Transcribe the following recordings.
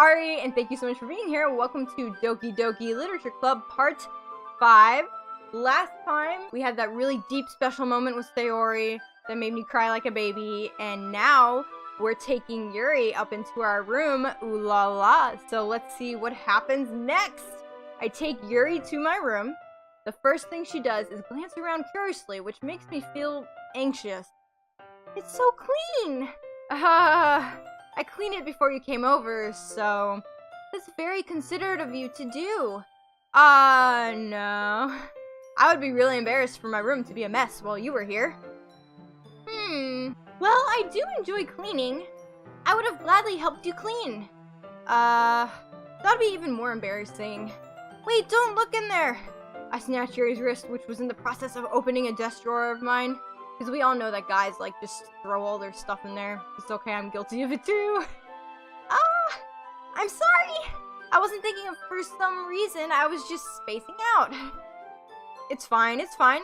Ari, and thank you so much for being here. Welcome to Doki Doki Literature Club Part 5. Last time, we had that really deep special moment with Sayori that made me cry like a baby, and now we're taking Yuri up into our room. Ooh la la. So let's see what happens next. I take Yuri to my room. The first thing she does is glance around curiously, which makes me feel anxious. It's so clean! I cleaned it before you came over, so that's very considerate of you to do. No. I would be really embarrassed for my room to be a mess while you were here. Well, I do enjoy cleaning. I would have gladly helped you clean. That'd be even more embarrassing. Wait, don't look in there! I snatched Yuri's wrist, which was in the process of opening a desk drawer of mine. Because we all know that guys, just throw all their stuff in there. It's okay, I'm guilty of it too. I'm sorry! I wasn't thinking of for some reason, I was just spacing out. It's fine, it's fine.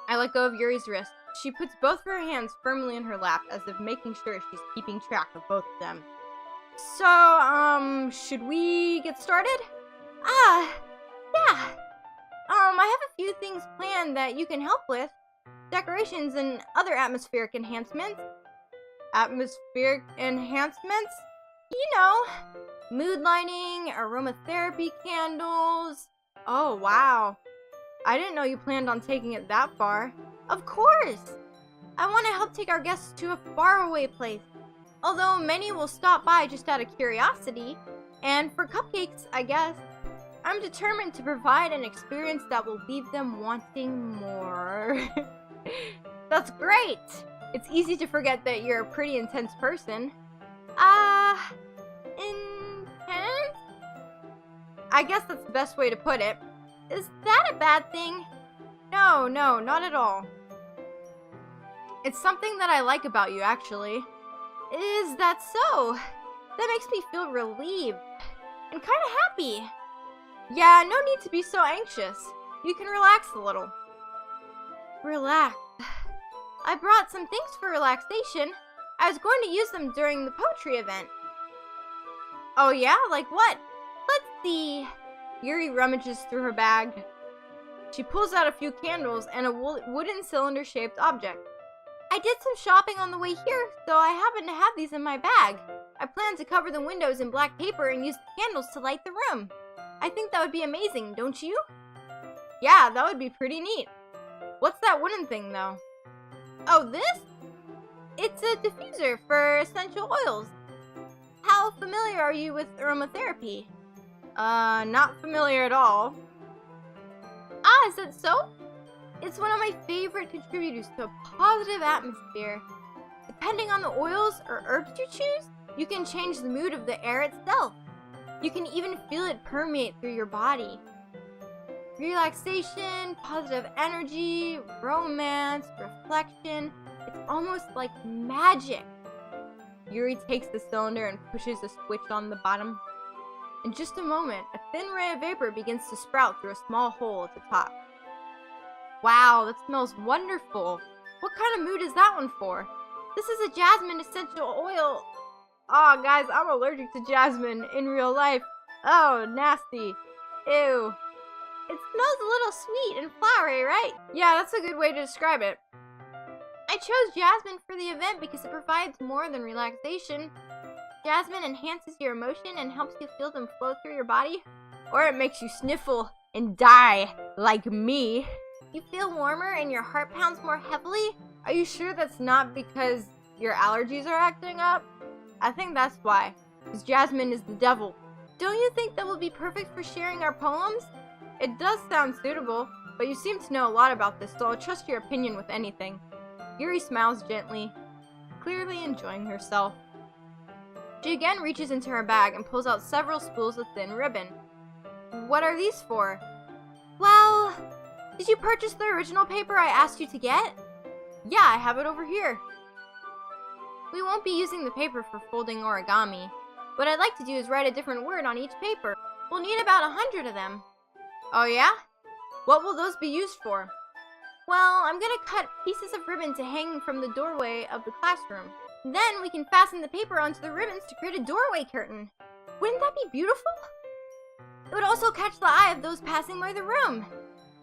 I let go of Yuri's wrist. She puts both of her hands firmly in her lap, as if making sure she's keeping track of both of them. So, should we get started? Yeah. I have a few things planned that you can help with. Decorations and other atmospheric enhancements. Atmospheric enhancements? You know, mood lighting, aromatherapy candles. Oh, wow. I didn't know you planned on taking it that far. Of course! I want to help take our guests to a faraway place. Although many will stop by just out of curiosity. And for cupcakes, I guess. I'm determined to provide an experience that will leave them wanting more. That's great! It's easy to forget that you're a pretty intense person. Intense? I guess that's the best way to put it. Is that a bad thing? No, not at all. It's something that I like about you, actually. Is that so? That makes me feel relieved and kind of happy. Yeah, no need to be so anxious. You can relax a little. Relax. I brought some things for relaxation. I was going to use them during the poetry event. Oh yeah? Like what? Let's see. Yuri rummages through her bag. She pulls out a few candles and a wooden cylinder-shaped object. I did some shopping on the way here, so I happen to have these in my bag. I plan to cover the windows in black paper and use the candles to light the room. I think that would be amazing, don't you? Yeah, that would be pretty neat. What's that wooden thing, though? Oh, this? It's a diffuser for essential oils. How familiar are you with aromatherapy? Not familiar at all. Is that so? It's one of my favorite contributors to a positive atmosphere. Depending on the oils or herbs you choose, you can change the mood of the air itself. You can even feel it permeate through your body. Relaxation, positive energy, romance, reflection. It's almost like magic. Yuri takes the cylinder and pushes a switch on the bottom. In just a moment, a thin ray of vapor begins to sprout through a small hole at the top. Wow, that smells wonderful. What kind of mood is that one for? This is a jasmine essential oil. Oh, guys, I'm allergic to jasmine in real life. Oh, nasty. Ew. It smells a little sweet and flowery, right? Yeah, that's a good way to describe it. I chose jasmine for the event because it provides more than relaxation. Jasmine enhances your emotion and helps you feel them flow through your body. Or it makes you sniffle and die, like me. You feel warmer and your heart pounds more heavily? Are you sure that's not because your allergies are acting up? I think that's why, because jasmine is the devil. Don't you think that will be perfect for sharing our poems? It does sound suitable, but you seem to know a lot about this, so I'll trust your opinion with anything. Yuri smiles gently, clearly enjoying herself. She again reaches into her bag and pulls out several spools of thin ribbon. What are these for? Well, did you purchase the original paper I asked you to get? Yeah, I have it over here. We won't be using the paper for folding origami. What I'd like to do is write a different word on each paper. We'll need about 100 of them. Oh yeah? What will those be used for? Well, I'm gonna cut pieces of ribbon to hang from the doorway of the classroom. Then we can fasten the paper onto the ribbons to create a doorway curtain. Wouldn't that be beautiful? It would also catch the eye of those passing by the room.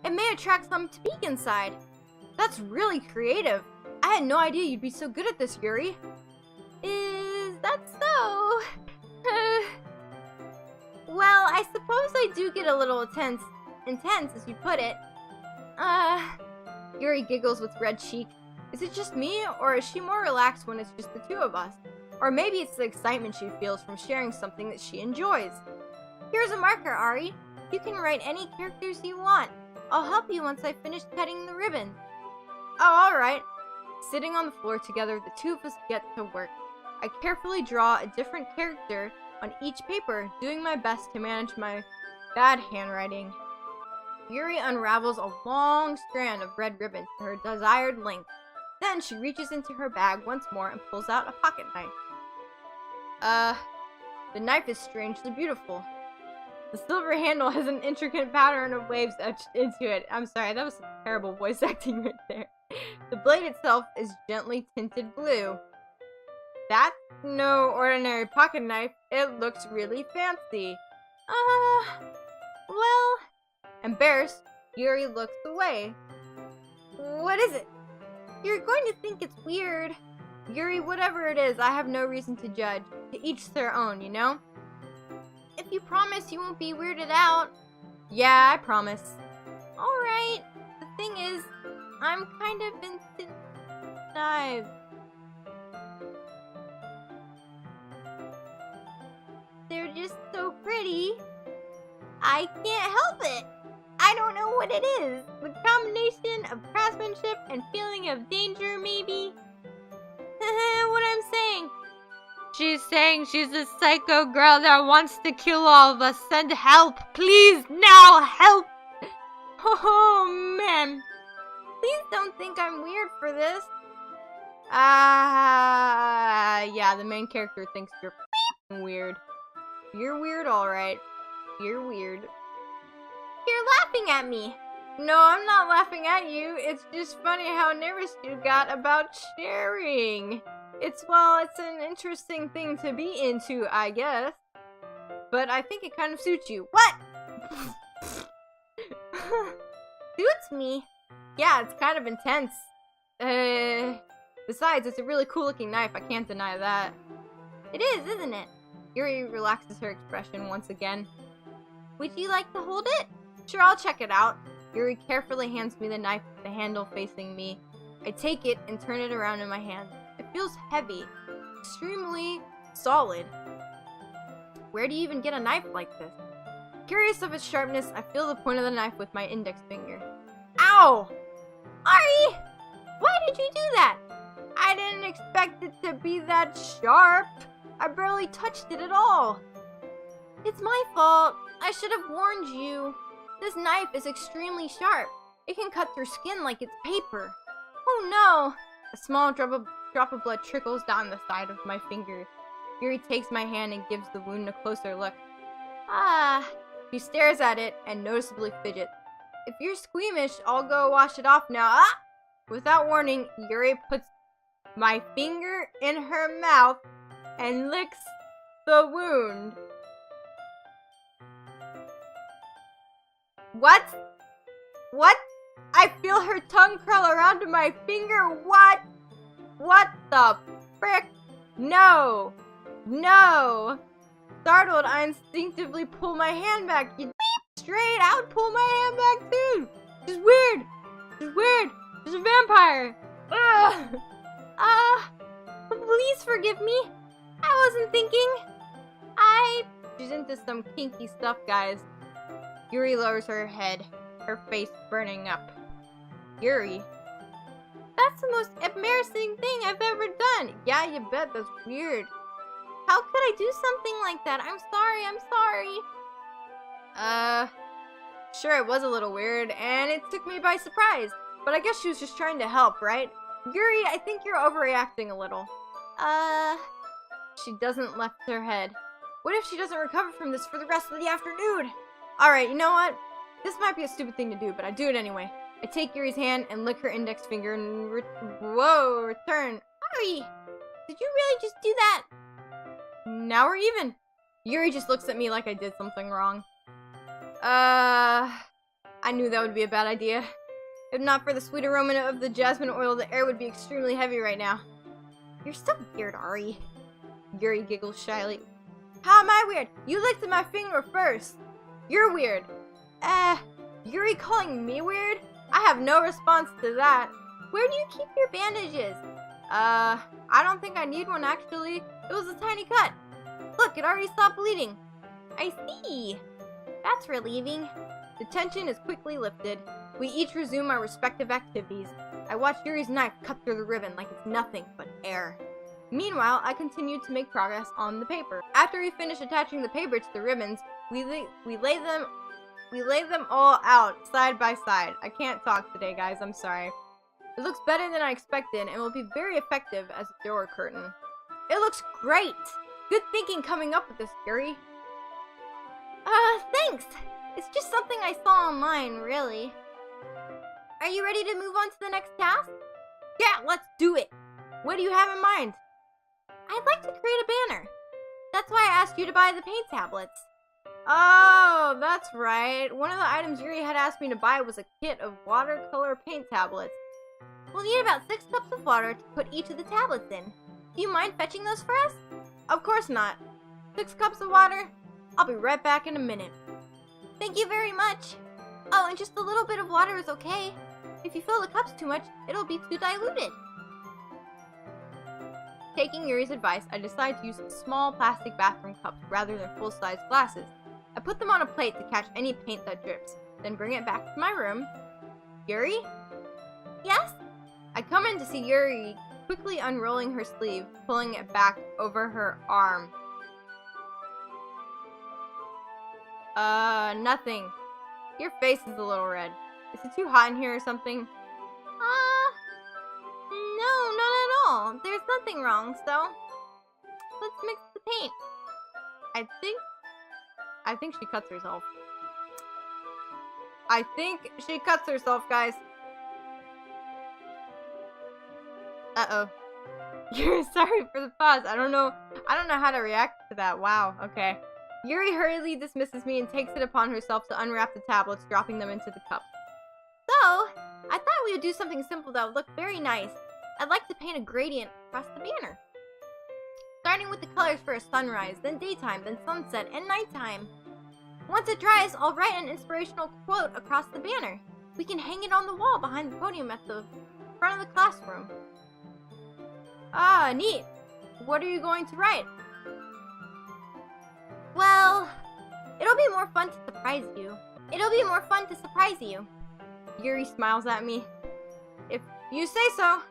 It may attract some to peek inside. That's really creative. I had no idea you'd be so good at this, Yuri. Is that so? Well, I suppose I do get a little intense as you put it. Yuri giggles with red cheek. Is it just me, or is she more relaxed when it's just the two of us? Or maybe it's the excitement she feels from sharing something that she enjoys. Here's a marker, Ari. You can write any characters you want. I'll help you once I finish cutting the ribbon. Oh, alright. Sitting on the floor together, the two of us get to work. I carefully draw a different character on each paper, doing my best to manage my bad handwriting. Yuri unravels a long strand of red ribbon to her desired length. Then she reaches into her bag once more and pulls out a pocket knife. The knife is strangely beautiful. The silver handle has an intricate pattern of waves etched into it. I'm sorry, that was some terrible voice acting right there. The blade itself is gently tinted blue. That's no ordinary pocket knife. It looks really fancy. Well... Embarrassed, Yuri looks away. What is it? You're going to think it's weird. Yuri, whatever it is, I have no reason to judge. To each their own, you know? If you promise you won't be weirded out. Yeah, I promise. Alright. The thing is, I'm kind of into knives. They're just so pretty. I can't help it. I don't know what it is. The combination of craftsmanship and feeling of danger, maybe? What I'm saying. She's saying she's a psycho girl that wants to kill all of us. Send help, please, now, help! Oh, man. Please don't think I'm weird for this. Yeah, the main character thinks you're weird. You're weird, alright. You're weird. You're laughing at me. No, I'm not laughing at you. It's just funny how nervous you got about sharing. It's an interesting thing to be into, I guess. But I think it kind of suits you. What? Suits me? Yeah, it's kind of intense. Besides, it's a really cool looking knife. I can't deny that. It is, isn't it? Yuri relaxes her expression once again. Would you like to hold it? Sure, I'll check it out. Yuri carefully hands me the knife with the handle facing me. I take it and turn it around in my hand. It feels heavy, extremely solid. Where do you even get a knife like this? Curious of its sharpness, I feel the point of the knife with my index finger. Ow! Ari! Why did you do that? I didn't expect it to be that sharp. I barely touched it at all. It's my fault. I should have warned you. This knife is extremely sharp. It can cut through skin like it's paper. Oh no! A small drop of blood trickles down the side of my finger. Yuri takes my hand and gives the wound a closer look. She stares at it and noticeably fidgets. If you're squeamish, I'll go wash it off now. Without warning, Yuri puts my finger in her mouth and licks the wound. What? What? I feel her tongue curl around my finger. What? What the frick? No. No. Startled, I instinctively pull my hand back. You straight out, pull my hand back too. She's weird. She's weird. She's a vampire. Ugh. Please forgive me. I wasn't thinking. She's into some kinky stuff, guys. Yuri lowers her head, her face burning up. Yuri. That's the most embarrassing thing I've ever done. Yeah, you bet. That's weird. How could I do something like that? I'm sorry. Sure, it was a little weird, and it took me by surprise. But I guess she was just trying to help, right? Yuri, I think you're overreacting a little. She doesn't lift her head. What if she doesn't recover from this for the rest of the afternoon? Alright, you know what? This might be a stupid thing to do, but I do it anyway. I take Yuri's hand and lick her index finger and return. Ari! Did you really just do that? Now we're even. Yuri just looks at me like I did something wrong. I knew that would be a bad idea. If not for the sweet aroma of the jasmine oil, the air would be extremely heavy right now. You're so weird, Ari. Yuri giggles shyly. How am I weird? You licked at my finger first. You're weird. Yuri calling me weird? I have no response to that. Where do you keep your bandages? I don't think I need one actually. It was a tiny cut. Look, it already stopped bleeding. I see. That's relieving. The tension is quickly lifted. We each resume our respective activities. I watch Yuri's knife cut through the ribbon like it's nothing but air. Meanwhile, I continue to make progress on the paper. After we finish attaching the paper to the ribbons, we lay them all out side by side. I can't talk today, guys. I'm sorry. It looks better than I expected and will be very effective as a door curtain. It looks great. Good thinking coming up with this, Yuri. Thanks. It's just something I saw online, really. Are you ready to move on to the next task? Yeah, let's do it. What do you have in mind? I'd like to create a banner. That's why I asked you to buy the paint tablets. Oh, that's right. One of the items Yuri had asked me to buy was a kit of watercolor paint tablets. We'll need about 6 cups of water to put each of the tablets in. Do you mind fetching those for us? Of course not. 6 cups of water? I'll be right back in a minute. Thank you very much. Oh, and just a little bit of water is okay. If you fill the cups too much, it'll be too diluted. Taking Yuri's advice, I decided to use small plastic bathroom cups rather than full-size glasses. I put them on a plate to catch any paint that drips, then bring it back to my room. Yuri? Yes? I come in to see Yuri quickly unrolling her sleeve, pulling it back over her arm. Nothing. Your face is a little red. Is it too hot in here or something? No, not at all. There's nothing wrong, so let's mix the paint. I think she cuts herself. I think she cuts herself, guys. Uh-oh. Yuri, sorry for the pause. I don't know how to react to that. Wow, okay. Yuri hurriedly dismisses me and takes it upon herself to unwrap the tablets, dropping them into the cup. So, I thought we would do something simple that would look very nice. I'd like to paint a gradient across the banner. Starting with the colors for a sunrise, then daytime, then sunset, and nighttime. Once it dries, I'll write an inspirational quote across the banner. We can hang it on the wall behind the podium at the front of the classroom. Ah, neat. What are you going to write? Well, it'll be more fun to surprise you. Yuri smiles at me. If you say so.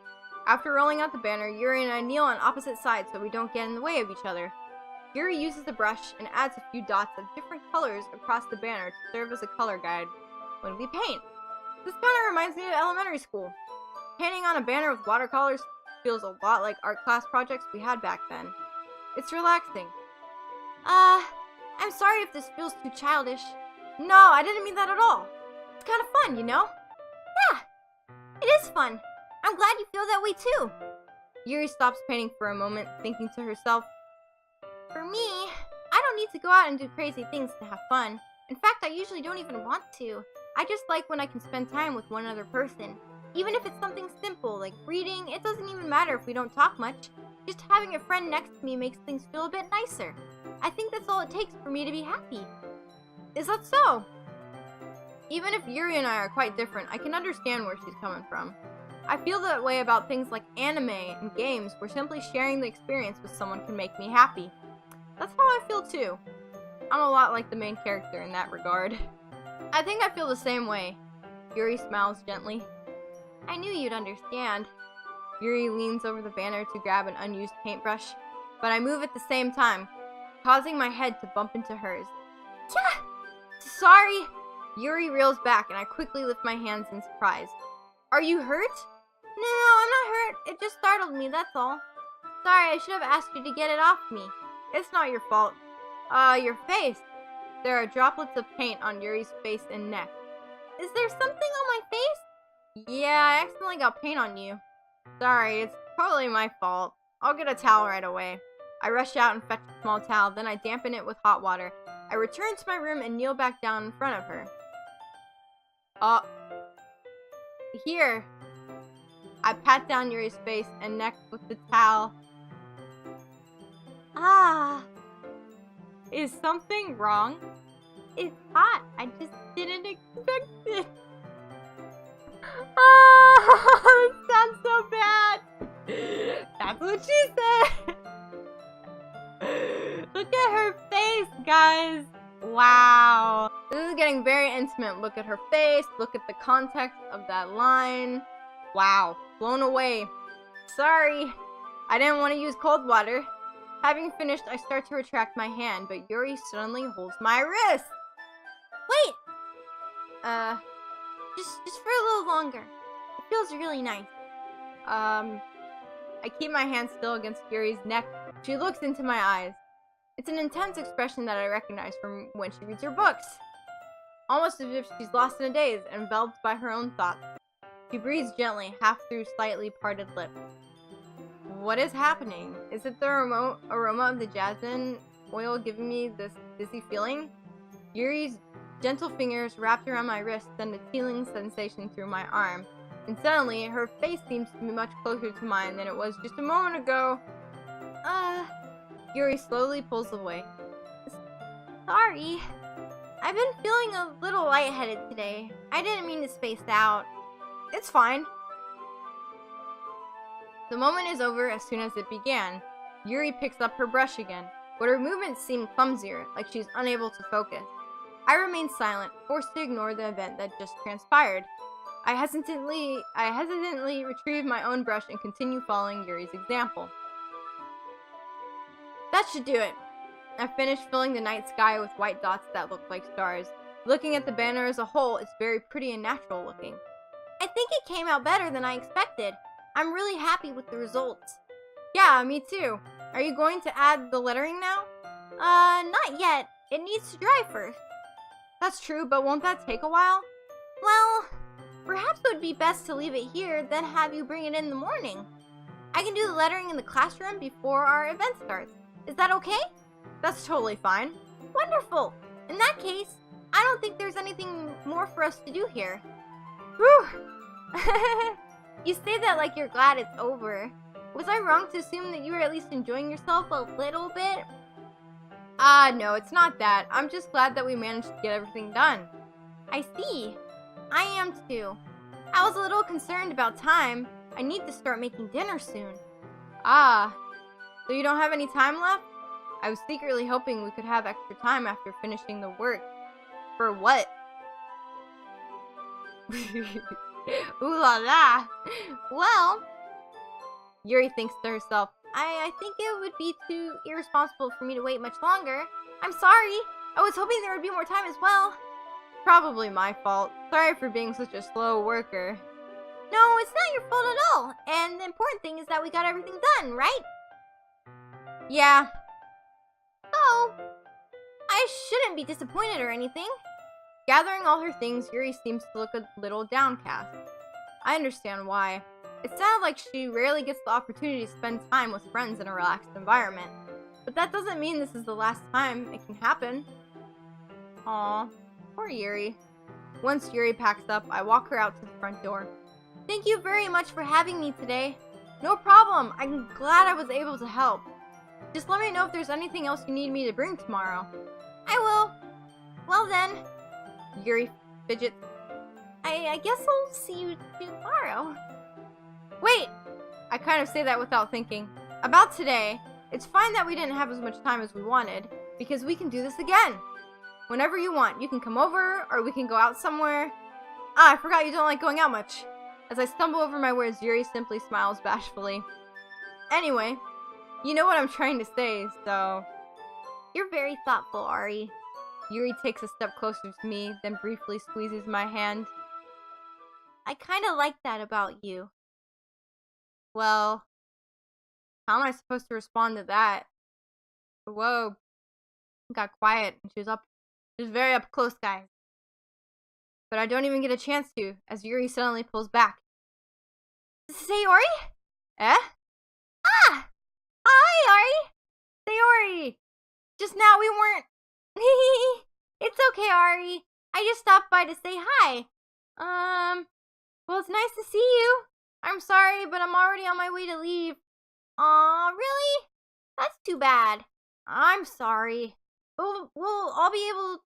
After rolling out the banner, Yuri and I kneel on opposite sides so we don't get in the way of each other. Yuri uses a brush and adds a few dots of different colors across the banner to serve as a color guide when we paint. This kind of reminds me of elementary school. Painting on a banner with watercolors feels a lot like art class projects we had back then. It's relaxing. I'm sorry if this feels too childish. No, I didn't mean that at all. It's kind of fun, you know? Yeah, it is fun. I'm glad you feel that way too. Yuri stops painting for a moment, thinking to herself, for me, I don't need to go out and do crazy things to have fun. In fact, I usually don't even want to. I just like when I can spend time with one other person. Even if it's something simple, like reading, it doesn't even matter if we don't talk much. Just having a friend next to me makes things feel a bit nicer. I think that's all it takes for me to be happy. Is that so? Even if Yuri and I are quite different, I can understand where she's coming from. I feel that way about things like anime and games, where simply sharing the experience with someone can make me happy. That's how I feel too. I'm a lot like the main character in that regard. I think I feel the same way. Yuri smiles gently. I knew you'd understand. Yuri leans over the banner to grab an unused paintbrush, but I move at the same time, causing my head to bump into hers. Yeah! Sorry! Yuri reels back and I quickly lift my hands in surprise. Are you hurt? No, I'm not hurt. It just startled me, that's all. Sorry, I should have asked you to get it off me. It's not your fault. Your face. There are droplets of paint on Yuri's face and neck. Is there something on my face? Yeah, I accidentally got paint on you. Sorry, it's totally my fault. I'll get a towel right away. I rush out and fetch a small towel, then I dampen it with hot water. I return to my room and kneel back down in front of her. Here. I pat down Yuri's face and neck with the towel. Ah. Is something wrong? It's hot. I just didn't expect it. Oh, it sounds so bad. That's what she said. Look at her face, guys. Wow. This is getting very intimate. Look at her face. Look at the context of that line. Wow. Blown away. Sorry. I didn't want to use cold water. Having finished, I start to retract my hand, but Yuri suddenly holds my wrist. Wait. Just for a little longer. It feels really nice. I keep my hand still against Yuri's neck. She looks into my eyes. It's an intense expression that I recognize from when she reads her books. Almost as if she's lost in a daze, enveloped by her own thoughts. She breathes gently, half through slightly parted lips. What is happening? Is it the aroma of the jasmine oil giving me this dizzy feeling? Yuri's gentle fingers wrapped around my wrist send a tingling sensation through my arm. And suddenly, her face seems to be much closer to mine than it was just a moment ago. Yuri slowly pulls away. Sorry. I've been feeling a little lightheaded today. I didn't mean to space out. It's fine. The moment is over as soon as it began. Yuri picks up her brush again, but her movements seem clumsier, like she's unable to focus. I remain silent, forced to ignore the event that just transpired. I hesitantly retrieve my own brush and continue following Yuri's example. That should do it. I finished filling the night sky with white dots that look like stars. Looking at the banner as a whole, it's very pretty and natural looking. I think it came out better than I expected. I'm really happy with the results. Yeah, me too. Are you going to add the lettering now? Not yet. It needs to dry first. That's true, but won't that take a while? Well, perhaps it would be best to leave it here, then have you bring it in the morning. I can do the lettering in the classroom before our event starts. Is that okay? That's totally fine. Wonderful. In that case, I don't think there's anything more for us to do here. Whew. You say that like you're glad it's over. Was I wrong to assume that you were at least enjoying yourself a little bit? No, it's not that. I'm just glad that we managed to get everything done. I see. I am too. I was a little concerned about time. I need to start making dinner soon. So you don't have any time left? I was secretly hoping we could have extra time after finishing the work. For what? Ooh la la. Well, Yuri thinks to herself, I think it would be too irresponsible for me to wait much longer. I'm sorry. I was hoping there would be more time as well. Probably my fault. Sorry for being such a slow worker. No, it's not your fault at all. And the important thing is that we got everything done, right? Yeah. So, I shouldn't be disappointed or anything. Gathering all her things, Yuri seems to look a little downcast. I understand why. It sounded like she rarely gets the opportunity to spend time with friends in a relaxed environment. But that doesn't mean this is the last time it can happen. Aw, poor Yuri. Once Yuri packs up, I walk her out to the front door. Thank you very much for having me today. No problem. I'm glad I was able to help. Just let me know if there's anything else you need me to bring tomorrow. I will. Well then. Yuri fidgets. I guess I'll see you tomorrow. Wait! I kind of say that without thinking. About today, it's fine that we didn't have as much time as we wanted, because we can do this again. Whenever you want, you can come over, or we can go out somewhere. I forgot you don't like going out much. As I stumble over my words, Yuri simply smiles bashfully. Anyway, you know what I'm trying to say, so... You're very thoughtful, Ari. Yuri takes a step closer to me, then briefly squeezes my hand. I kinda like that about you. Well, how am I supposed to respond to that? Whoa. Got quiet, and she was very up close, guys. But I don't even get a chance to, as Yuri suddenly pulls back. Sayori? Eh? Ah! Hi, Ari! Sayori! Just now we weren't... It's okay, Ari. I just stopped by to say hi. Well, it's nice to see you. I'm sorry, but I'm already on my way to leave. Aw, really? That's too bad. I'm sorry. We'll all be able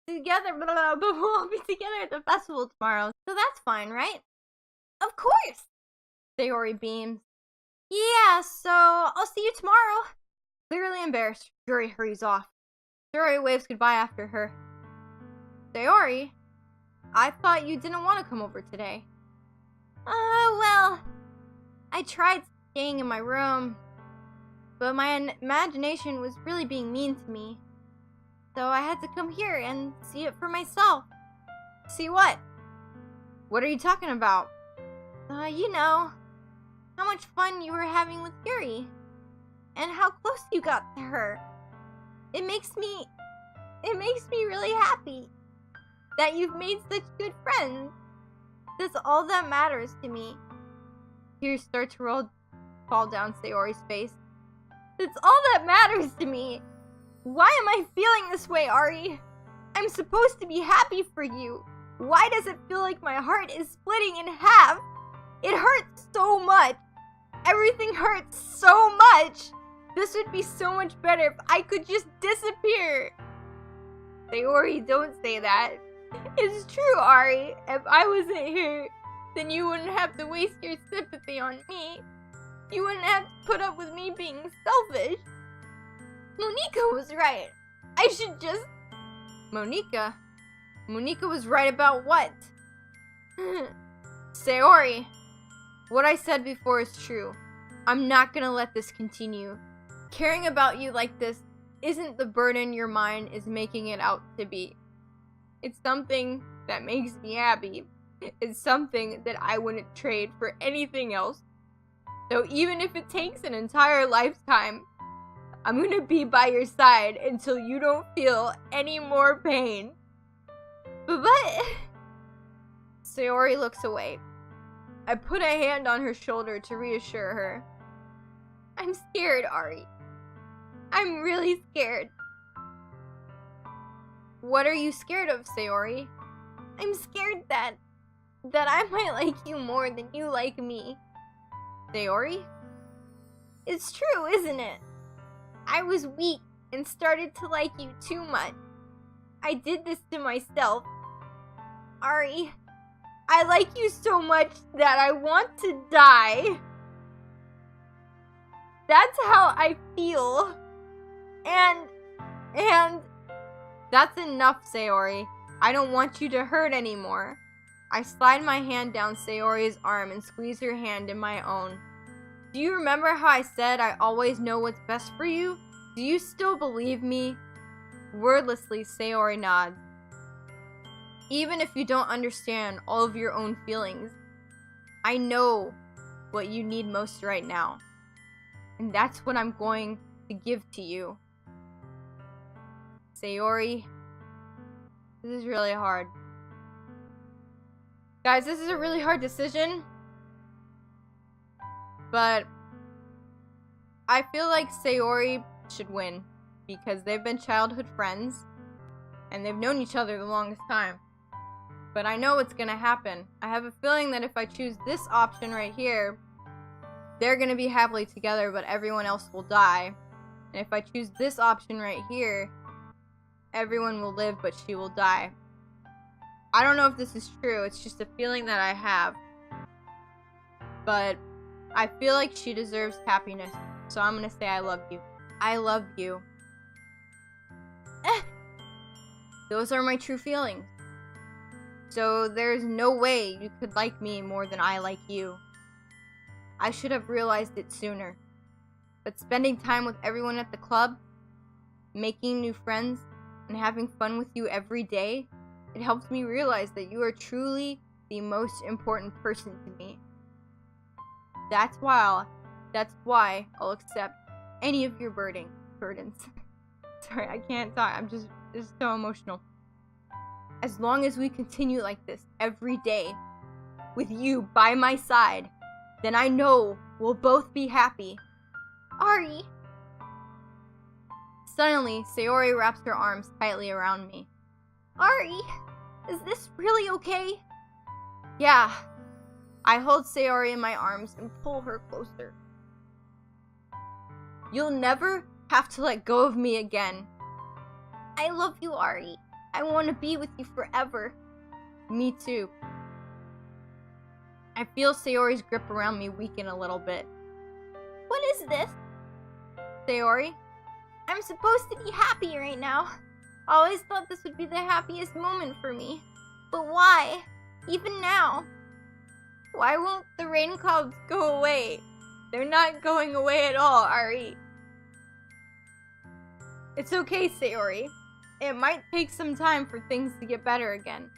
together, but we'll all be together at the festival tomorrow, so that's fine, right? Of course! Sayori beams. Yeah, so I'll see you tomorrow. Clearly embarrassed, Yuri hurries off. Sayori waves goodbye after her. Sayori, I thought you didn't want to come over today. Well, I tried staying in my room, but my imagination was really being mean to me. So I had to come here and see it for myself. See what? What are you talking about? You know, how much fun you were having with Yuri, and how close you got to her. It makes me really happy that you've made such good friends. That's all that matters to me. Tears start to fall down Sayori's face. That's all that matters to me. Why am I feeling this way, Ari? I'm supposed to be happy for you. Why does it feel like my heart is splitting in half? It hurts so much. Everything hurts so much. This would be so much better if I could just disappear. Sayori, don't say that. It's true, Ari. If I wasn't here, then you wouldn't have to waste your sympathy on me. You wouldn't have to put up with me being selfish. Monika was right. I should just... Monika? Monika was right about what? Sayori, what I said before is true. I'm not gonna let this continue. Caring about you like this isn't the burden your mind is making it out to be. It's something that makes me happy. It's something that I wouldn't trade for anything else. So even if it takes an entire lifetime, I'm gonna be by your side until you don't feel any more pain. But... Sayori looks away. I put a hand on her shoulder to reassure her. I'm scared, Ari. I'm really scared. What are you scared of, Sayori? I'm scared that I might like you more than you like me. Sayori? It's true, isn't it? I was weak and started to like you too much. I did this to myself. Ari, I like you so much that I want to die. That's how I feel. And that's enough, Sayori. I don't want you to hurt anymore. I slide my hand down Sayori's arm and squeeze her hand in my own. Do you remember how I said I always know what's best for you? Do you still believe me? Wordlessly, Sayori nods. Even if you don't understand all of your own feelings, I know what you need most right now. And that's what I'm going to give to you. Sayori, this is really hard. Guys, this is a really hard decision. But I feel like Sayori should win because they've been childhood friends and they've known each other the longest time. But I know what's gonna happen. I have a feeling that if I choose this option right here, they're gonna be happily together, but everyone else will die. And if I choose this option right here, everyone will live, but she will die. I don't know if this is true. It's just a feeling that I have. But I feel like she deserves happiness. So I'm gonna say I love you. I love you. Those are my true feelings. So there's no way you could like me more than I like you. I should have realized it sooner. But spending time with everyone at the club, making new friends, and having fun with you every day, it helps me realize that you are truly the most important person to me. That's why I'll accept any of your burdens. Sorry, I can't talk. I'm just so emotional. As long as we continue like this every day, with you by my side, then I know we'll both be happy. Ari, Suddenly, Sayori wraps her arms tightly around me. Ari, is this really okay? Yeah. I hold Sayori in my arms and pull her closer. You'll never have to let go of me again. I love you, Ari. I want to be with you forever. Me too. I feel Sayori's grip around me weaken a little bit. What is this? Sayori? I'm supposed to be happy right now. I always thought this would be the happiest moment for me. But why? Even now? Why won't the rain clouds go away? They're not going away at all, Ari. It's okay, Sayori. It might take some time for things to get better again.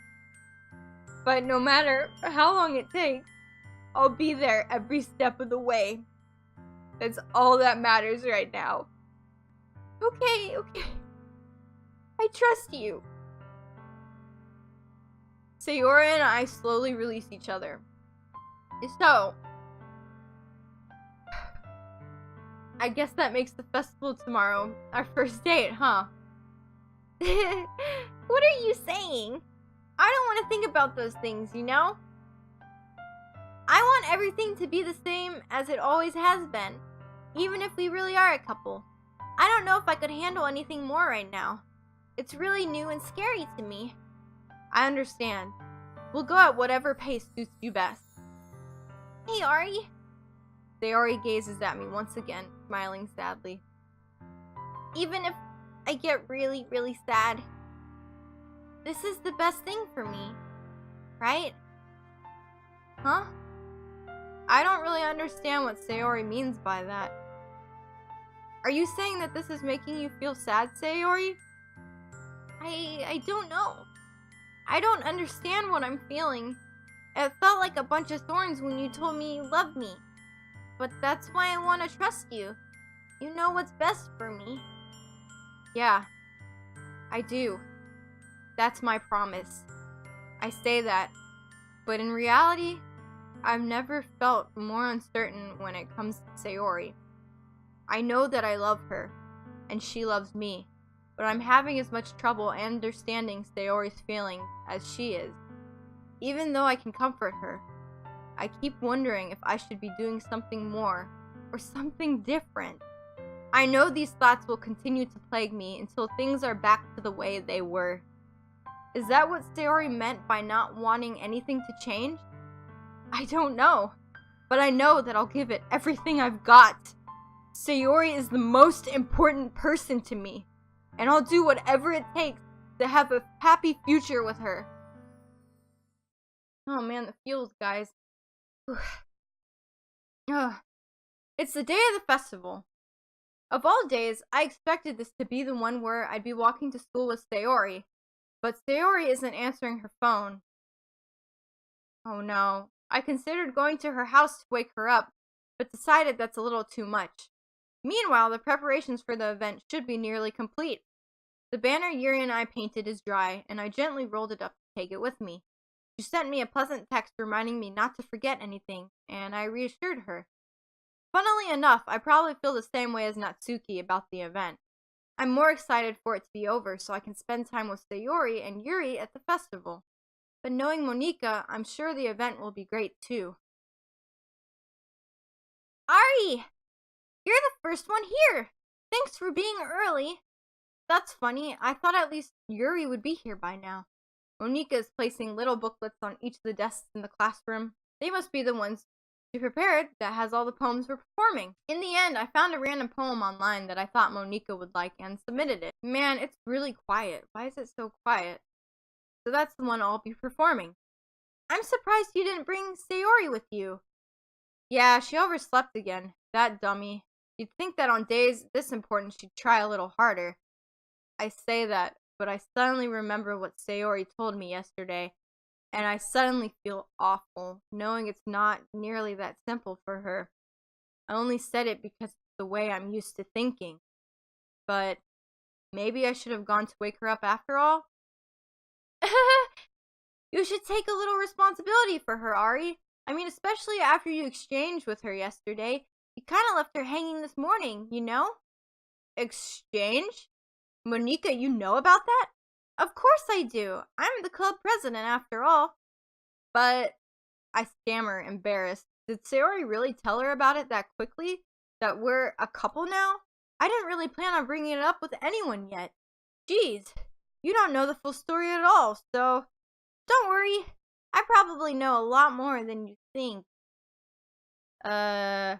But no matter how long it takes, I'll be there every step of the way. That's all that matters right now. Okay. I trust you. Sayori and I slowly release each other. So, I guess that makes the festival tomorrow our first date, huh? What are you saying? I don't want to think about those things, you know? I want everything to be the same as it always has been, even if we really are a couple. I don't know if I could handle anything more right now. It's really new and scary to me. I understand. We'll go at whatever pace suits you best. Hey, Ari. Sayori gazes at me once again, smiling sadly. Even if I get really, really sad, this is the best thing for me, right? Huh? I don't really understand what Sayori means by that. Are you saying that this is making you feel sad, Sayori? I don't know. I don't understand what I'm feeling. It felt like a bunch of thorns when you told me you loved me. But that's why I want to trust you. You know what's best for me. Yeah, I do. That's my promise. I say that. But in reality, I've never felt more uncertain when it comes to Sayori. I know that I love her, and she loves me, but I'm having as much trouble understanding Sayori's feelings as she is. Even though I can comfort her, I keep wondering if I should be doing something more, or something different. I know these thoughts will continue to plague me until things are back to the way they were. Is that what Sayori meant by not wanting anything to change? I don't know, but I know that I'll give it everything I've got. Sayori is the most important person to me, and I'll do whatever it takes to have a happy future with her. Oh man, the feels, guys. It's the day of the festival. Of all days, I expected this to be the one where I'd be walking to school with Sayori, but Sayori isn't answering her phone. Oh no. I considered going to her house to wake her up, but decided that's a little too much. Meanwhile, the preparations for the event should be nearly complete. The banner Yuri and I painted is dry, and I gently rolled it up to take it with me. She sent me a pleasant text reminding me not to forget anything, and I reassured her. Funnily enough, I probably feel the same way as Natsuki about the event. I'm more excited for it to be over so I can spend time with Sayori and Yuri at the festival. But knowing Monika, I'm sure the event will be great too. Ari! You're the first one here! Thanks for being early. That's funny. I thought at least Yuri would be here by now. Monika is placing little booklets on each of the desks in the classroom. They must be the ones she prepared that has all the poems we're performing. In the end, I found a random poem online that I thought Monika would like and submitted it. Man, it's really quiet. Why is it so quiet? So that's the one I'll be performing. I'm surprised you didn't bring Sayori with you. Yeah, she overslept again. That dummy. You'd think that on days this important she'd try a little harder. I say that, but I suddenly remember what Sayori told me yesterday, and I suddenly feel awful, knowing it's not nearly that simple for her. I only said it because it's the way I'm used to thinking. But maybe I should have gone to wake her up after all? You should take a little responsibility for her, Ari. I mean, especially after you exchanged with her yesterday. You kind of left her hanging this morning, you know? Exchange? Monika, you know about that? Of course I do. I'm the club president after all. But I stammer, embarrassed. Did Sayori really tell her about it that quickly? That we're a couple now? I didn't really plan on bringing it up with anyone yet. Geez, you don't know the full story at all, so don't worry. I probably know a lot more than you think. Monika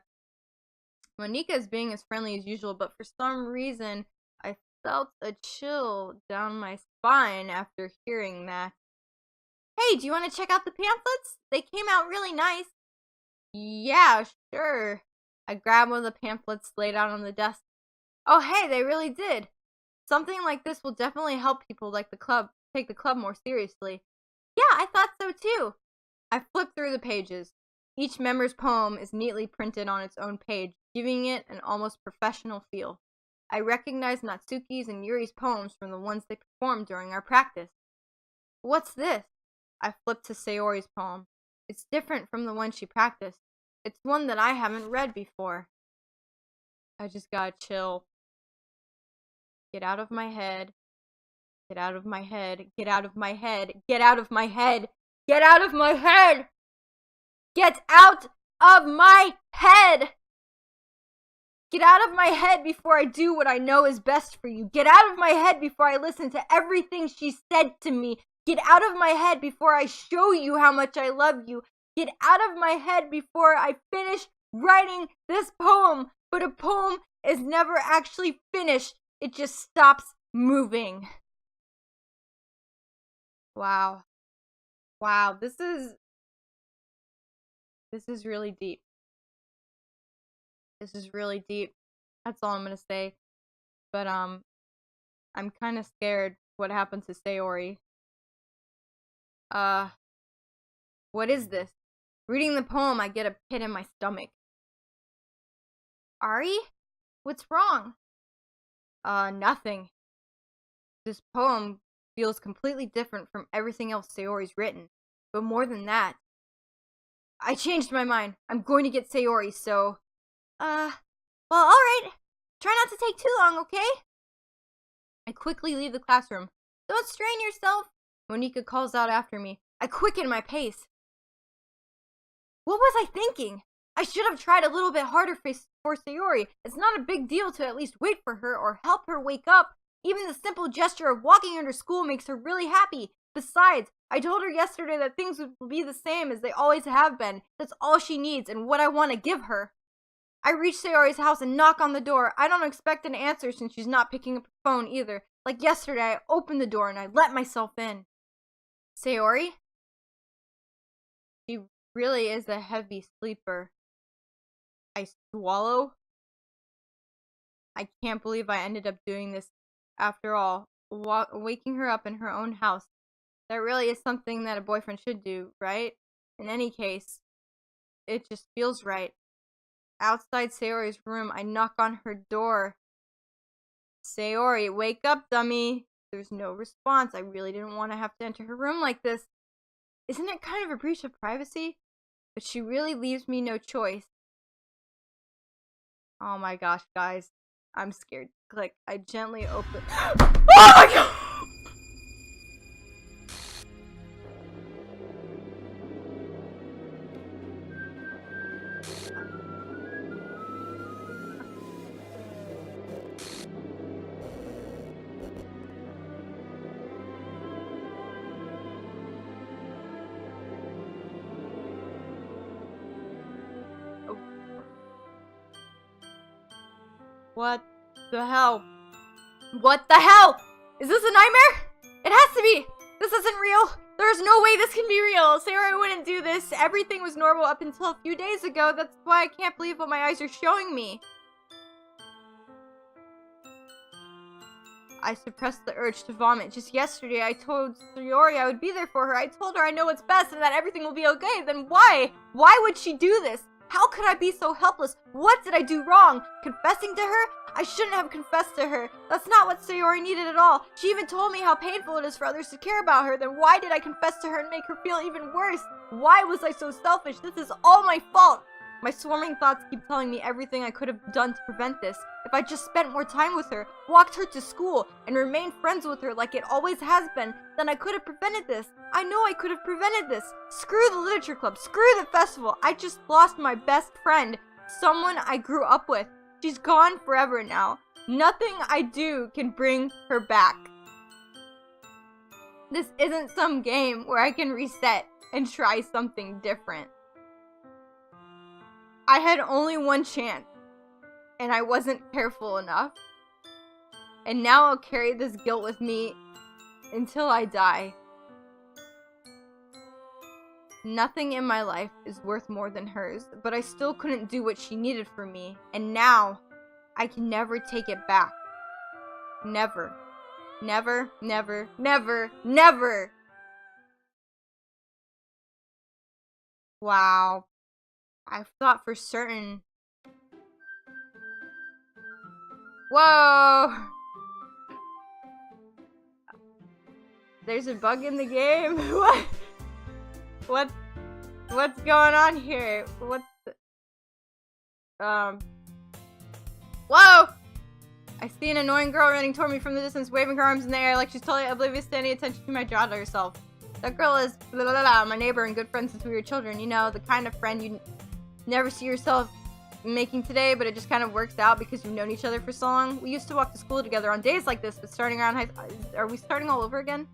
is being as friendly as usual, but for some reason, I felt a chill down my spine after hearing that. Hey, do you want to check out the pamphlets? They came out really nice. Yeah, sure. I grabbed one of the pamphlets laid out on the desk. Oh, hey, they really did. Something like this will definitely help people like the club take the club more seriously. Yeah, I thought so too. I flipped through the pages. Each member's poem is neatly printed on its own page, giving it an almost professional feel. I recognized Natsuki's and Yuri's poems from the ones they performed during our practice. What's this? I flipped to Sayori's poem. It's different from the one she practiced. It's one that I haven't read before. I just got chill. Get out of my head. Get out of my head. Get out of my head. Get out of my head. Get out of my head! Get out of my head! Get out of my head before I do what I know is best for you. Get out of my head before I listen to everything she said to me. Get out of my head before I show you how much I love you. Get out of my head before I finish writing this poem. But a poem is never actually finished. It just stops moving. Wow. Wow, this is really deep. This is really deep. That's all I'm gonna say. But I'm kind of scared what happened to Sayori. What is this? Reading the poem, I get a pit in my stomach. Ari? What's wrong? Nothing. This poem feels completely different from everything else Sayori's written. But more than that, I changed my mind. I'm going to get Sayori, so... well, alright. Try not to take too long, okay? I quickly leave the classroom. Don't strain yourself, Monika calls out after me. I quicken my pace. What was I thinking? I should have tried a little bit harder for Sayori. It's not a big deal to at least wait for her or help her wake up. Even the simple gesture of walking her to school makes her really happy. Besides, I told her yesterday that things will be the same as they always have been. That's all she needs and what I want to give her. I reach Sayori's house and knock on the door. I don't expect an answer since she's not picking up her phone either. Like yesterday, I opened the door and I let myself in. Sayori? She really is a heavy sleeper. I swallow. I can't believe I ended up doing this after all. Waking her up in her own house. That really is something that a boyfriend should do, right? In any case, it just feels right. Outside Sayori's room, I knock on her door. Sayori, wake up, dummy. There's no response. I really didn't want to have to enter her room like this. Isn't it kind of a breach of privacy? But she really leaves me no choice. Oh my gosh, guys. I'm scared. Click. I gently open. Oh my god! What the hell? What the hell? Is this a nightmare? It has to be! This isn't real! There's no way this can be real! Sayori wouldn't do this. Everything was normal up until a few days ago. That's why I can't believe what my eyes are showing me. I suppressed the urge to vomit. Just yesterday, I told Sayori I would be there for her. I told her I know what's best and that everything will be okay. Then why? Why would she do this? How could I be so helpless? What did I do wrong? Confessing to her? I shouldn't have confessed to her. That's not what Sayori needed at all. She even told me how painful it is for others to care about her. Then why did I confess to her and make her feel even worse? Why was I so selfish? This is all my fault. My swarming thoughts keep telling me everything I could have done to prevent this. If I just spent more time with her, walked her to school, and remained friends with her like it always has been, then I could have prevented this. I know I could have prevented this. Screw the literature club. Screw the festival. I just lost my best friend. Someone I grew up with. She's gone forever now. Nothing I do can bring her back. This isn't some game where I can reset and try something different. I had only one chance, and I wasn't careful enough. And now I'll carry this guilt with me until I die. Nothing in my life is worth more than hers, but I still couldn't do what she needed from me, and now I can never take it back. Never. Never, never, never, never! Wow. I thought for certain. Whoa! There's a bug in the game? What? What's going on here? What's the... Whoa! I see an annoying girl running toward me from the distance, waving her arms in the air like she's totally oblivious to any attention to my jaw to herself. That girl is blah, blah, blah, my neighbor and good friend since we were children. You know, the kind of friend you never see yourself making today, but it just kind of works out because you've known each other for so long. We used to walk to school together on days like this, but starting around are we starting all over again?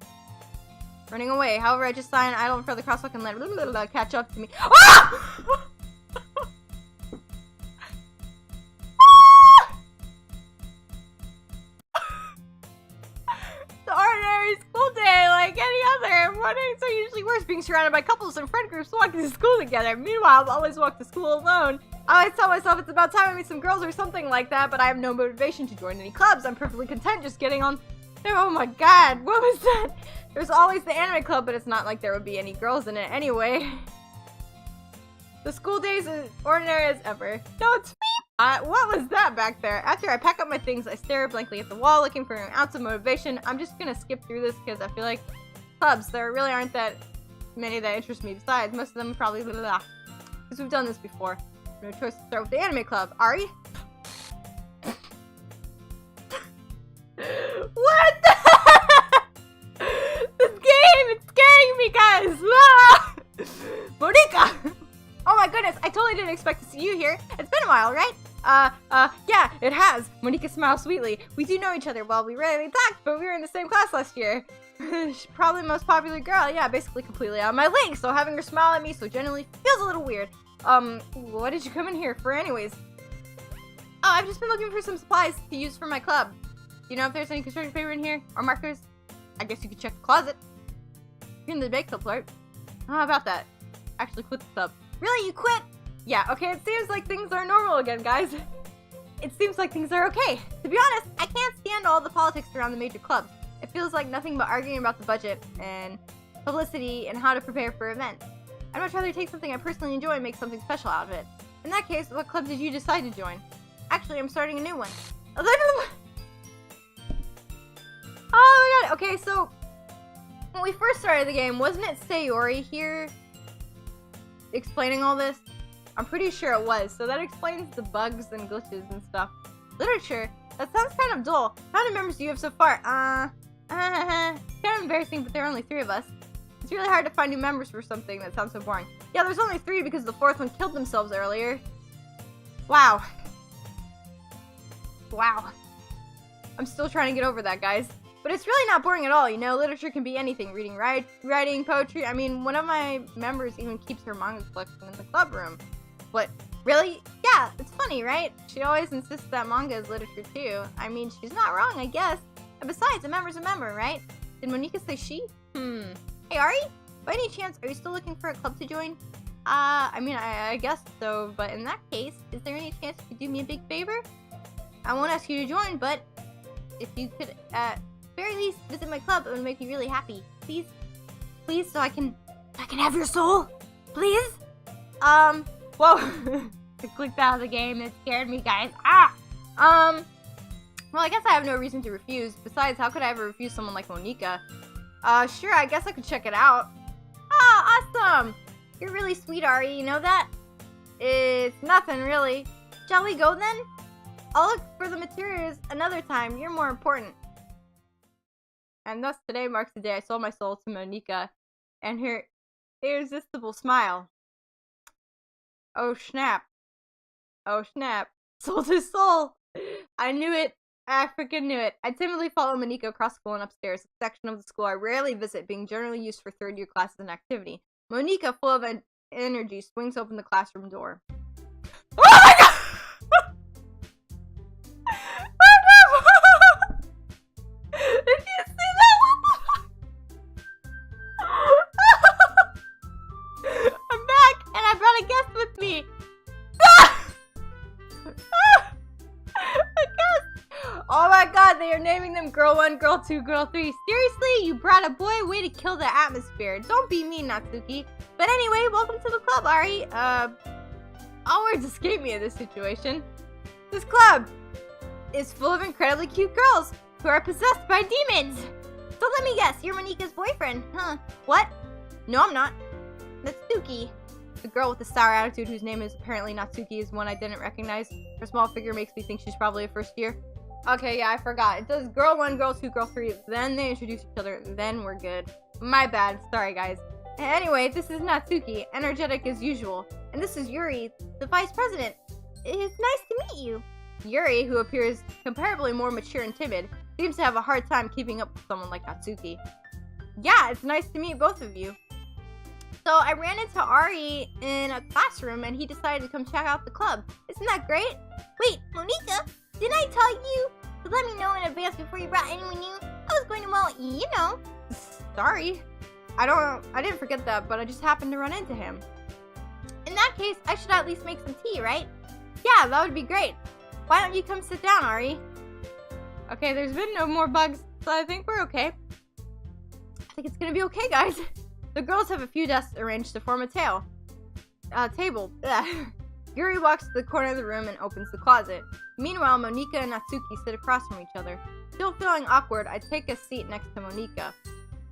Running away. However, I just saw an idol in front of the crosswalk and let blah, blah, blah, catch up to me. Ah! School day like any other. Mornings are usually worse, being surrounded by couples and friend groups walking to school together. Meanwhile, I always walk to school alone. I always tell myself it's about time I meet some girls or something like that, but I have no motivation to join any clubs. I'm perfectly content just getting on. Oh my god, what was that? There's always the anime club, but it's not like there would be any girls in it anyway. The school days are ordinary as ever. No, it's me! What was that back there? After I pack up my things, I stare blankly at the wall, looking for an ounce of motivation. I'm just gonna skip through this because I feel like clubs, there really aren't that many that interest me. Besides, most of them are probably blah, blah, blah. Because we've done this before. No choice to start with the anime club. Ari? What the This game, it's scaring me, guys! Ah! Monika! Oh my goodness, I totally didn't expect to see you here. It's been a while, right? Yeah, it has. Monika smiled sweetly. We do know each other well. We rarely talked, but we were in the same class last year. She's probably the most popular girl. Yeah, basically completely out of my league, so having her smile at me so genuinely feels a little weird. What did you come in here for anyways? Oh, I've just been looking for some supplies to use for my club. Do you know if there's any construction paper in here? Or markers? I guess you could check the closet. You're in the bake club, right? How about that? Actually quit the club. Really? You quit? Yeah, okay, it seems like things are normal again, guys. It seems like things are okay. To be honest, I can't stand all the politics around the major clubs. It feels like nothing but arguing about the budget and publicity and how to prepare for events. I'd much rather take something I personally enjoy and make something special out of it. In that case, what club did you decide to join? Actually, I'm starting a new one. Oh my god, okay, so when we first started the game, wasn't it Sayori here explaining all this? I'm pretty sure it was, so that explains the bugs and glitches and stuff. Literature? That sounds kind of dull. How many members do you have so far? Kind of embarrassing, but there are only 3 of us. It's really hard to find new members for something that sounds so boring. Yeah, there's only 3 because the 4th one killed themselves earlier. Wow. Wow. I'm still trying to get over that, guys. But it's really not boring at all, you know? Literature can be anything. Reading, writing, poetry. I mean, one of my members even keeps her manga collection in the club room. What? Really? Yeah, it's funny, right? She always insists that manga is literature too. I mean, she's not wrong, I guess. And besides, a member's a member, right? Did Monika say she? Hey, Ari? By any chance, are you still looking for a club to join? I mean, I guess so, but in that case, is there any chance you could do me a big favor? I won't ask you to join, but if you could, at very least, visit my club, it would make me really happy. Please? Please, so I can have your soul? Please? Whoa. I clicked out of the game. It scared me, guys. Well, I guess I have no reason to refuse. Besides, how could I ever refuse someone like Monika? Sure, I guess I could check it out. Oh, awesome! You're really sweet, Ari, you know that? It's nothing, really. Shall we go, then? I'll look for the materials another time. You're more important. And thus today marks the day I sold my soul to Monika and her irresistible smile. Oh, snap. Oh, snap. Sold his soul. I knew it. I freaking knew it. I timidly follow Monika across school and upstairs, a section of the school I rarely visit, being generally used for third-year classes and activity. Monika, full of energy, swings open the classroom door. Oh my god! Did you see that? I'm back, and I brought a guest with me. Oh my god, they are naming them Girl 1, Girl 2, Girl 3. Seriously? You brought a boy? Way to kill the atmosphere. Don't be mean, Natsuki. But anyway, welcome to the club, Ari. All words escape me in this situation. This club is full of incredibly cute girls who are possessed by demons. So let me guess, you're Monika's boyfriend, huh? What? No, I'm not. Natsuki. The girl with the sour attitude whose name is apparently Natsuki is one I didn't recognize. Her small figure makes me think she's probably a first year. Okay, yeah, I forgot. It does Girl 1, Girl 2, Girl 3, then they introduce each other, then we're good. My bad. Sorry, guys. Anyway, this is Natsuki, energetic as usual. And this is Yuri, the vice president. It's nice to meet you. Yuri, who appears comparably more mature and timid, seems to have a hard time keeping up with someone like Natsuki. Yeah, it's nice to meet both of you. So I ran into Ari in a classroom and he decided to come check out the club. Isn't that great? Wait, Monika, didn't I tell you to let me know in advance before you brought anyone new? I was going to, well, you know. Sorry. I didn't forget that, but I just happened to run into him. In that case, I should at least make some tea, right? Yeah, that would be great. Why don't you come sit down, Ari? Okay, there's been no more bugs, so I think we're okay. I think it's gonna be okay, guys. The girls have a few desks arranged to form a table. Yuri walks to the corner of the room and opens the closet. Meanwhile, Monika and Natsuki sit across from each other. Still feeling awkward, I take a seat next to Monika.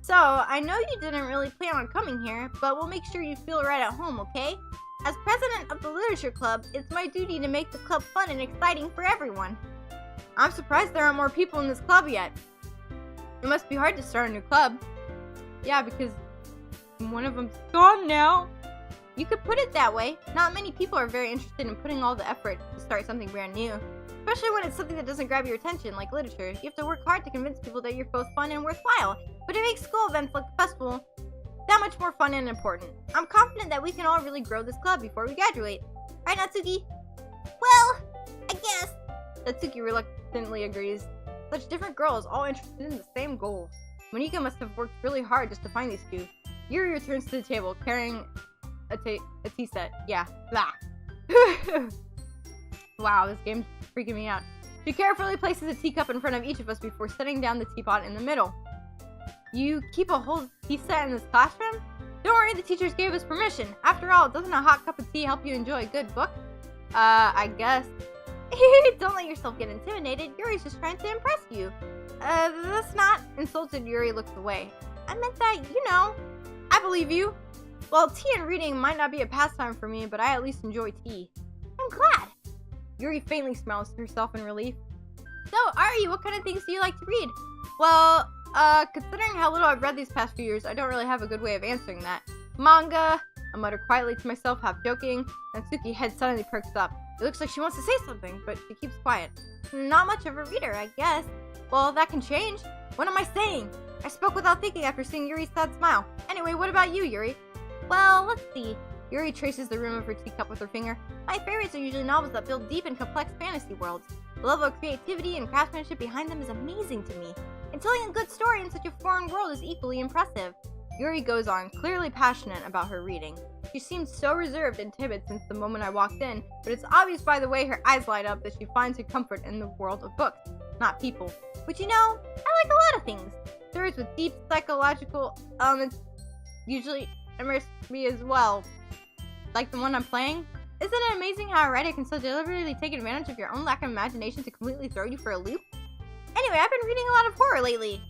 So, I know you didn't really plan on coming here, but we'll make sure you feel right at home, okay? As president of the Literature Club, it's my duty to make the club fun and exciting for everyone. I'm surprised there aren't more people in this club yet. It must be hard to start a new club. Yeah, because one of them's gone now. You could put it that way. Not many people are very interested in putting all the effort to start something brand new. Especially when it's something that doesn't grab your attention, like literature. You have to work hard to convince people that you're both fun and worthwhile. But it makes school events like the festival that much more fun and important. I'm confident that we can all really grow this club before we graduate. Right, Natsuki? Well, I guess. Natsuki reluctantly agrees. Such different girls, all interested in the same goal. Monika must have worked really hard just to find these two. Yuri returns to the table, carrying a tea set. Yeah. Blah. Wow, this game's freaking me out. She carefully places a teacup in front of each of us before setting down the teapot in the middle. You keep a whole tea set in this classroom? Don't worry, the teachers gave us permission. After all, doesn't a hot cup of tea help you enjoy a good book? I guess. Don't let yourself get intimidated. Yuri's just trying to impress you. That's not. Insulted Yuri looks away. I meant that, you know. I believe you. Well, tea and reading might not be a pastime for me, but I at least enjoy tea. I'm glad. Yuri faintly smiles to herself in relief. So, Ari, what kind of things do you like to read? Well, considering how little I've read these past few years, I don't really have a good way of answering that. Manga. I mutter quietly to myself, half joking. Natsuki's head suddenly perks up. It looks like she wants to say something, but she keeps quiet. Not much of a reader, I guess. Well, that can change. What am I saying? I spoke without thinking after seeing Yuri's sad smile. Anyway, what about you, Yuri? Well, let's see. Yuri traces the rim of her teacup with her finger. My favorites are usually novels that build deep and complex fantasy worlds. The level of creativity and craftsmanship behind them is amazing to me. And telling a good story in such a foreign world is equally impressive. Yuri goes on, clearly passionate about her reading. She seemed so reserved and timid since the moment I walked in, but it's obvious by the way her eyes light up that she finds her comfort in the world of books, not people. But you know, I like a lot of things. Stories with deep psychological elements usually immerse me as well. Like the one I'm playing? Isn't it amazing how a writer can so deliberately take advantage of your own lack of imagination to completely throw you for a loop? Anyway, I've been reading a lot of horror lately.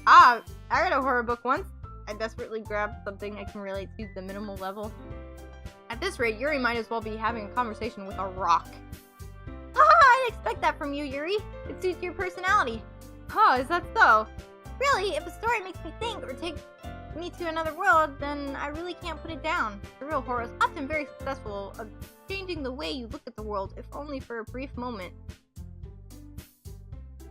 I read a horror book once. I desperately grabbed something I can relate to the minimal level. At At this rate, Yuri might as well be having a conversation with a rock. I didn't expect that from you, Yuri. It suits your personality. Oh, is that so? Really, if a story makes me think or takes me to another world, then I really can't put it down. The real horror is often very successful of changing the way you look at the world, if only for a brief moment.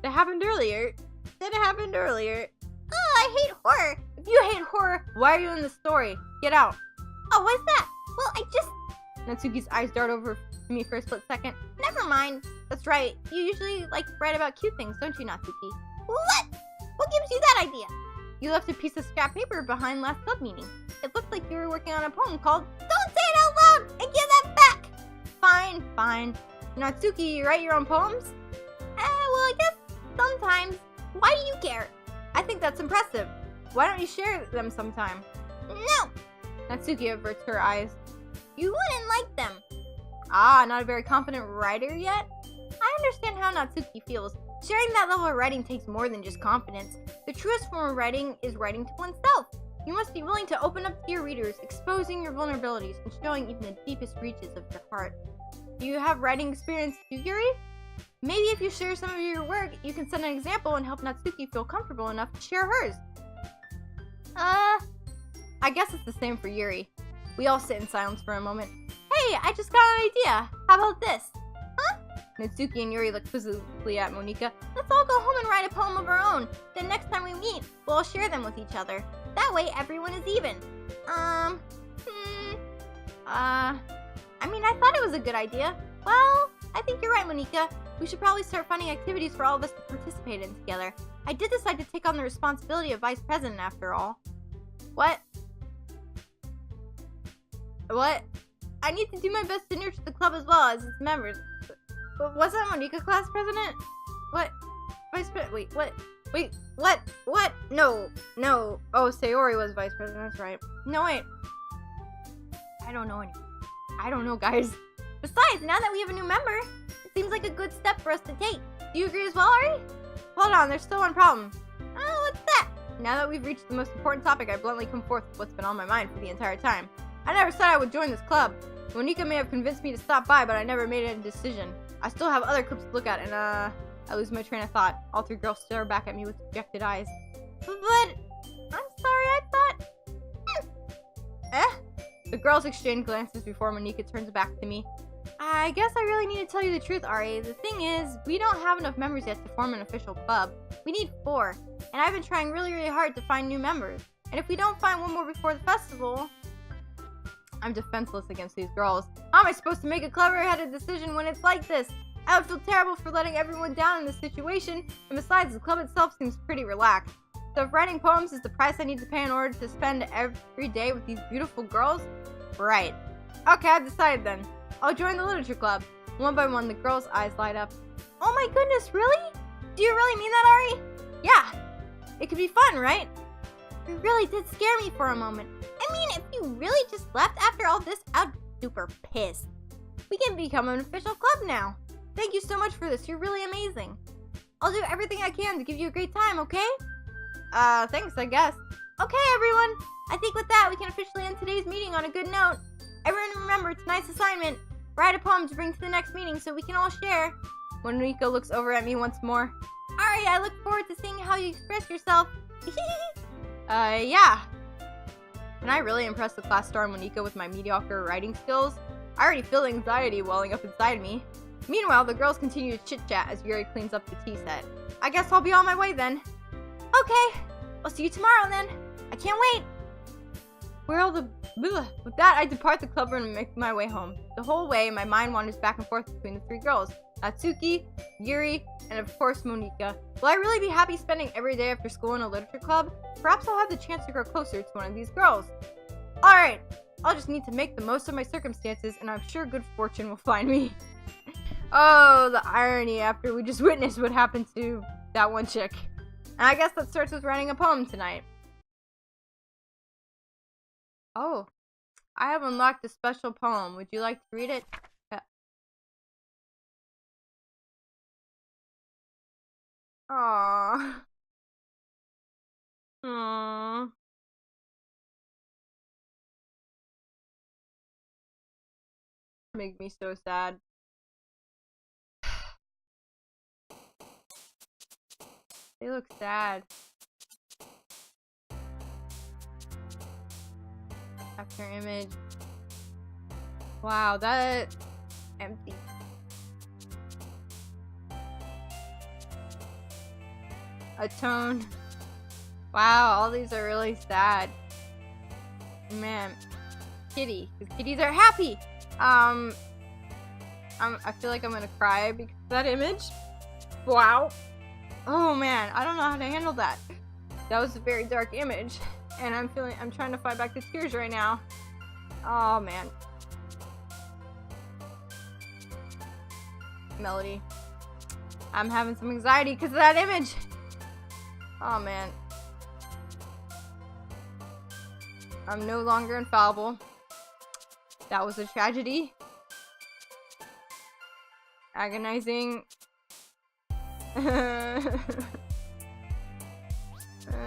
That happened earlier. Oh, I hate horror. If you hate horror, why are you in the story? Get out. Oh, what's that? Well, I just... Natsuki's eyes dart over to me for a split second. Never mind. That's right. You usually like to write about cute things, don't you, Natsuki? What? What gives you that idea? You left a piece of scrap paper behind last club meeting. It looked like you were working on a poem called Don't Say It Out Loud and Give That Back! Fine. Natsuki, you write your own poems? Well, I guess sometimes. Why do you care? I think that's impressive. Why don't you share them sometime? No! Natsuki averts her eyes. You wouldn't like them. Ah, not a very confident writer yet? I understand how Natsuki feels. Sharing that level of writing takes more than just confidence. The truest form of writing is writing to oneself. You must be willing to open up to your readers, exposing your vulnerabilities and showing even the deepest reaches of your heart. Do you have writing experience too, Yuri? Maybe if you share some of your work, you can set an example and help Natsuki feel comfortable enough to share hers. I guess it's the same for Yuri. We all sit in silence for a moment. Hey, I just got an idea. How about this? Huh? Natsuki and Yuri look quizzically at Monika. Let's all go home and write a poem of our own. Then next time we meet, we'll all share them with each other. That way everyone is even. I thought it was a good idea. Well, I think you're right, Monika. We should probably start finding activities for all of us to participate in together. I did decide to take on the responsibility of vice president after all. What? I need to do my best to nurture the club as well as its members. Wasn't Monika class president? What? Vice president? Wait, what? No. Oh, Sayori was vice president, that's right. No, wait. I don't know anymore. I don't know, guys. Besides, now that we have a new member, it seems like a good step for us to take. Do you agree as well, Ari? Hold on, there's still one problem. Oh, what's that? Now that we've reached the most important topic, I bluntly come forth with what's been on my mind for the entire time. I never said I would join this club. Monika may have convinced me to stop by, but I never made a decision. I still have other clips to look at, and I lose my train of thought. All three girls stare back at me with dejected eyes. But, I'm sorry, I thought... The girls exchange glances before Monika turns back to me. I guess I really need to tell you the truth, Ari. The thing is, we don't have enough members yet to form an official club. We need 4, and I've been trying really hard to find new members. And if we don't find one more before the festival... I'm defenseless against these girls. How am I supposed to make a clever-headed decision when it's like this? I would feel terrible for letting everyone down in this situation, and besides, the club itself seems pretty relaxed. So if writing poems is the price I need to pay in order to spend every day with these beautiful girls? Right. Okay, I've decided then. I'll join the literature club. One by one, the girls' eyes light up. Oh my goodness, really? Do you really mean that, Ari? Yeah. It could be fun, right? You really did scare me for a moment. I mean, if you really just left after all this, I'd be super pissed. We can become an official club now. Thank you so much for this. You're really amazing. I'll do everything I can to give you a great time, okay? Thanks, I guess. Okay, everyone. I think with that, we can officially end today's meeting on a good note. Everyone remember tonight's assignment. Write a poem to bring to the next meeting so we can all share. Monika looks over at me once more. Ari, I look forward to seeing how you express yourself. Yeah. Can I really impress the class star Monika with my mediocre writing skills? I already feel the anxiety welling up inside me. Meanwhile, the girls continue to chit-chat as Yuri cleans up the tea set. I guess I'll be on my way then. Okay, I'll see you tomorrow then. I can't wait. Where all the... With that, I depart the club room and make my way home. The whole way, my mind wanders back and forth between the 3 girls. Natsuki, Yuri, and of course Monika. Will I really be happy spending every day after school in a literature club? Perhaps I'll have the chance to grow closer to one of these girls. Alright, I'll just need to make the most of my circumstances, and I'm sure good fortune will find me. Oh, the irony after we just witnessed what happened to that one chick. And I guess that starts with writing a poem tonight. Oh, I have unlocked a special poem. Would you like to read it? Aww. Aww. make me so sad. They look sad. After image. Wow, that empty. Atone. Wow, all these are really sad. Man, kitty, because kitties are happy. I feel like I'm gonna cry because of that image. Wow. Oh man, I don't know how to handle that. That was a very dark image, and I'm trying to fight back the tears right now. Oh man. Melody. I'm having some anxiety because of that image. Oh man. I'm no longer infallible. That was a tragedy. Agonizing.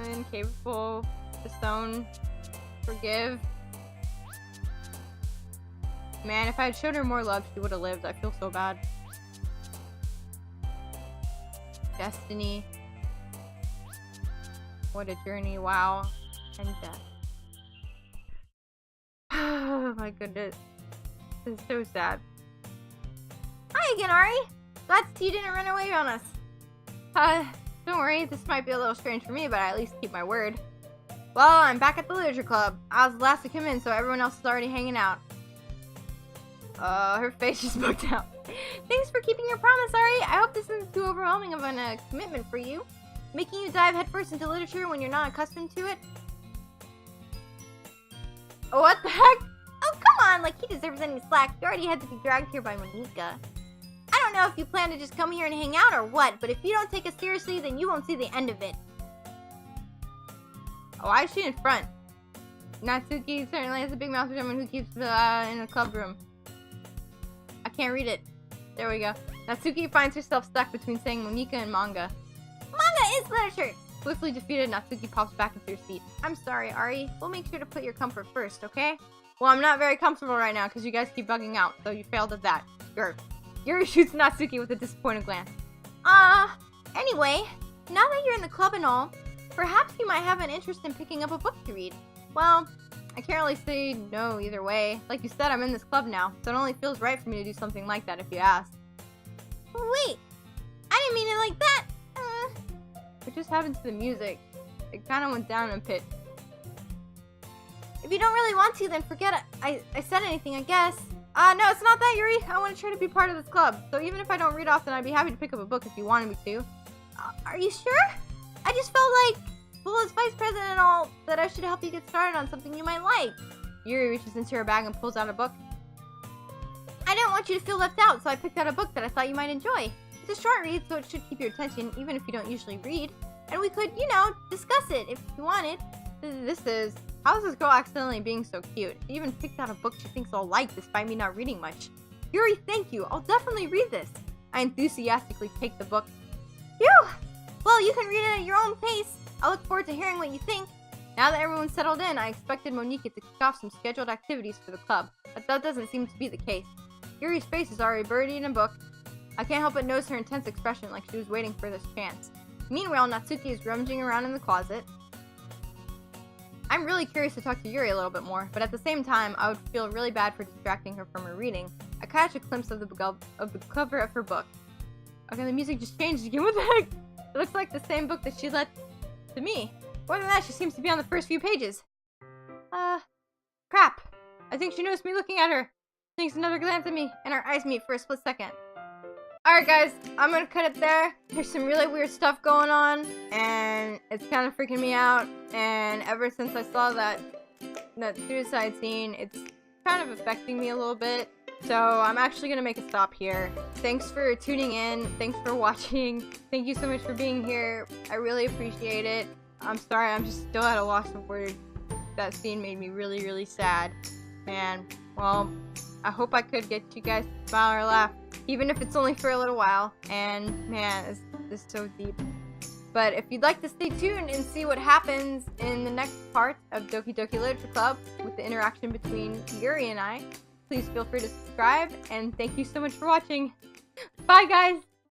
Incapable. Disown. Forgive. Man, if I had showed her more love, she would have lived. I feel so bad. Destiny. What a journey, wow. And death. Oh my goodness. This is so sad. Hi again, Ari! Glad to see you didn't run away on us. Don't worry, this might be a little strange for me, but I at least keep my word. Well, I'm back at the literature club. I was the last to come in, so everyone else is already hanging out. Her face just bugged out. Thanks for keeping your promise, Ari. I hope this isn't too overwhelming of a commitment for you. Making you dive headfirst into literature when you're not accustomed to it. What the heck? Oh, come on, like he deserves any slack. You already had to be dragged here by Monika. I don't know if you plan to just come here and hang out or what, but if you don't take us seriously, then you won't see the end of it. Oh, why is she in front? Natsuki certainly has a big mouth for someone who keeps in a club room. I can't read it. There we go. Natsuki finds herself stuck between saying Monika and manga. Manga is literature! Swiftly defeated, Natsuki pops back into her seat. I'm sorry, Ari. We'll make sure to put your comfort first, okay? Well, I'm not very comfortable right now because you guys keep bugging out, so you failed at that. Yuri shoots Natsuki with a disappointed glance. Anyway, now that you're in the club and all, perhaps you might have an interest in picking up a book to read. Well, I can't really say no either way. Like you said, I'm in this club now, so it only feels right for me to do something like that if you ask. Wait, I didn't mean it like that. What just happened to the music? It kind of went down in pitch. If you don't really want to, then forget it. I said anything, I guess. No, it's not that, Yuri. I want to try to be part of this club. So even if I don't read often, I'd be happy to pick up a book if you wanted me to. Are you sure? I just felt like, well, as vice president and all, that I should help you get started on something you might like. Yuri reaches into her bag and pulls out a book. I didn't want you to feel left out, so I picked out a book that I thought you might enjoy. It's a short read, so it should keep your attention, even if you don't usually read. And we could, discuss it if you wanted. How is this girl accidentally being so cute? She even picked out a book she thinks I'll like, despite me not reading much. Yuri, thank you. I'll definitely read this. I enthusiastically take the book. Phew! Well, you can read it at your own pace. I look forward to hearing what you think. Now that everyone's settled in, I expected Monika to kick off some scheduled activities for the club, but that doesn't seem to be the case. Yuri's face is already buried in a book. I can't help but notice her intense expression like she was waiting for this chance. Meanwhile, Natsuki is rummaging around in the closet. I'm really curious to talk to Yuri a little bit more, but at the same time, I would feel really bad for distracting her from her reading. I catch a glimpse of the cover of her book. Okay, the music just changed again. What the heck? It looks like the same book that she lent to me. More than that, she seems to be on the first few pages. Crap. I think she noticed me looking at her. Takes another glance at me, and our eyes meet for a split second. Alright guys, I'm gonna cut it there. There's some really weird stuff going on, and it's kind of freaking me out, and ever since I saw that suicide scene, it's kind of affecting me a little bit. So I'm actually gonna make a stop here. Thanks for tuning in, thanks for watching, thank you so much for being here. I really appreciate it. I'm sorry, I'm just still at a loss of words. That scene made me really, really sad. Man, well, I hope I could get you guys to smile or laugh, even if it's only for a little while. And man, this is so deep. But if you'd like to stay tuned and see what happens in the next part of Doki Doki Literature Club with the interaction between Yuri and I, please feel free to subscribe, and thank you so much for watching. Bye, guys!